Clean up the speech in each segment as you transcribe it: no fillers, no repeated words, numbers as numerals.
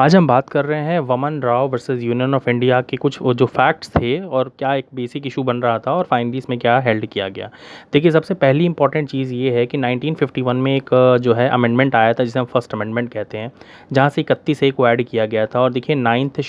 आज हम बात कर रहे हैं वमन Rao versus union of India के कुछ वो जो फैक्ट्स थे और क्या एक बेसिक इशू बन रहा था और फाइनली इसमें क्या हेल्ड किया गया। देखिए, सबसे पहली इंपॉर्टेंट चीज़ ये है कि 1951 में एक जो है अमेंडमेंट आया था जिसे हम फर्स्ट अमेंडमेंट कहते हैं, जहाँ से 31 ए को ऐड किया गया था। और देखिए, नाइन्थ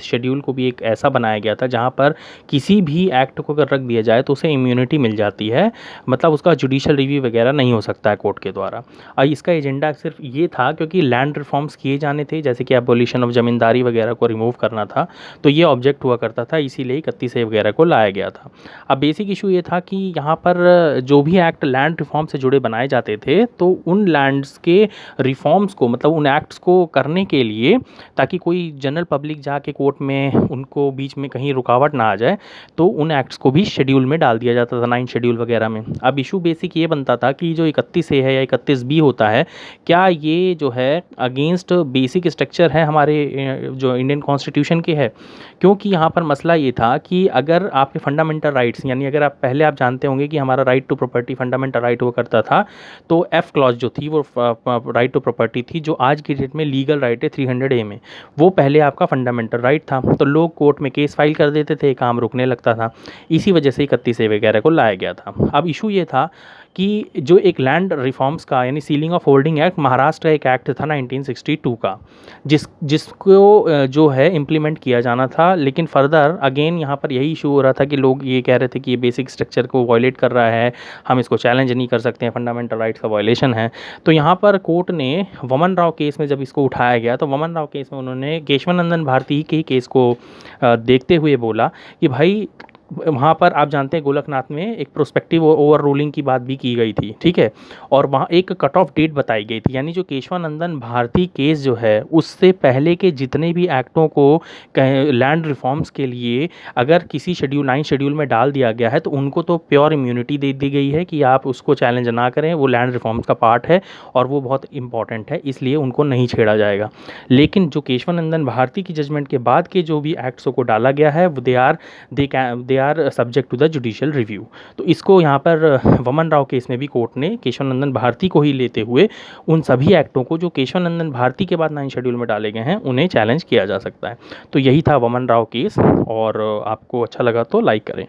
शेड्यूल को भी एक ऐसा बनाया गया था जहाँ पर किसी भी एक्ट को अगर रख दिया जाए तो उसे इम्यूनिटी मिल जाती है, मतलब उसका जुडिशल रिव्यू वगैरह नहीं हो सकता है कोर्ट के द्वारा। और इसका एजेंडा सिर्फ ये था क्योंकि लैंड रिफॉर्म्स किए जाने थे, जैसे कि एबोलिशन ऑफ ज़मींदारी वगैरह को रिमूव करना था, तो ये ऑब्जेक्ट हुआ करता था, इसीलिए 31 ए वगैरह को लाया गया था। अब बेसिक इशू ये था कि यहाँ पर जो भी एक्ट लैंड रिफॉर्म से जुड़े बनाए जाते थे तो उन लैंड्स के रिफॉर्म्स को, मतलब उन एक्ट्स को करने के लिए, ताकि कोई जनरल पब्लिक जाके कोर्ट में उनको बीच में कहीं रुकावट ना आ जाए, तो उन एक्ट्स को भी शेड्यूल में डाल दिया जाता था, 9 शेड्यूल वगैरह में। अब इशू बेसिक ये बनता था कि जो 31 ए है या 31 बी होता है, क्या ये जो है अगेंस्ट बेसिक स्ट्रक्चर है हमारे जो इंडियन कॉन्स्टिट्यूशन के है। क्योंकि यहाँ पर मसला ये था कि अगर आपके फंडामेंटल राइट्स, यानी अगर आप जानते होंगे कि हमारा right to property fundamental right हुआ करता था, तो एफ क्लॉज जो थी वो राइट टू प्रॉपर्टी थी, जो आज की डेट में लीगल राइट है 300 ए में, वो पहले आपका फंडामेंटल राइट था। तो लोग कोर्ट में केस फाइल कर देते थे, काम रुकने लगता था। इसी वजह से 31 ए वगैरह को लाया गया था। अब इशू ये था कि जो एक लैंड रिफॉर्म्स का, यानी ceiling of holding act, Maharashtra एक एक्ट था 1962 का, जिसको जो है इम्प्लीमेंट किया जाना था। लेकिन फर्दर अगेन यहाँ पर यही इशू हो रहा था कि लोग ये कह रहे थे कि ये बेसिक स्ट्रक्चर को वायलेट कर रहा है, हम इसको चैलेंज नहीं कर सकते हैं, फंडामेंटल राइट्स का वायलेशन है। तो यहाँ पर कोर्ट ने वमन राव केस में जब इसको उठाया गया, तो वमन राव केस में उन्होंने केशवानंदन भारती के केस को देखते हुए बोला कि भाई, वहाँ पर आप जानते हैं गोलकनाथ में एक प्रोस्पेक्टिव ओवर रूलिंग की बात भी की गई थी, ठीक है, और वहाँ एक कट ऑफ डेट बताई गई थी, यानी जो केशवानंदन भारती केस जो है उससे पहले के जितने भी एक्टों को लैंड रिफॉर्म्स के लिए अगर किसी शेड्यूल 9 शेड्यूल में डाल दिया गया है, तो उनको तो प्योर इम्यूनिटी दे दी गई है कि आप उसको चैलेंज ना करें, वो लैंड रिफॉर्म्स का पार्ट है और वो बहुत इंपॉर्टेंट है, इसलिए उनको नहीं छेड़ा जाएगा। लेकिन जो केशवानंदन भारती की जजमेंट के बाद के जो भी एक्ट्स को डाला गया है, they are subject to the judicial review. तो इसको यहाँ पर वमन राव केस में भी कोर्ट ने केशवानंदन भारती को ही लेते हुए उन सभी एक्टों को जो केशवानंदन भारती के बाद 9 शेड्यूल में डाले गए हैं, उन्हें चैलेंज किया जा सकता है। तो यही था वमन राव केस, और आपको अच्छा लगा तो लाइक करें।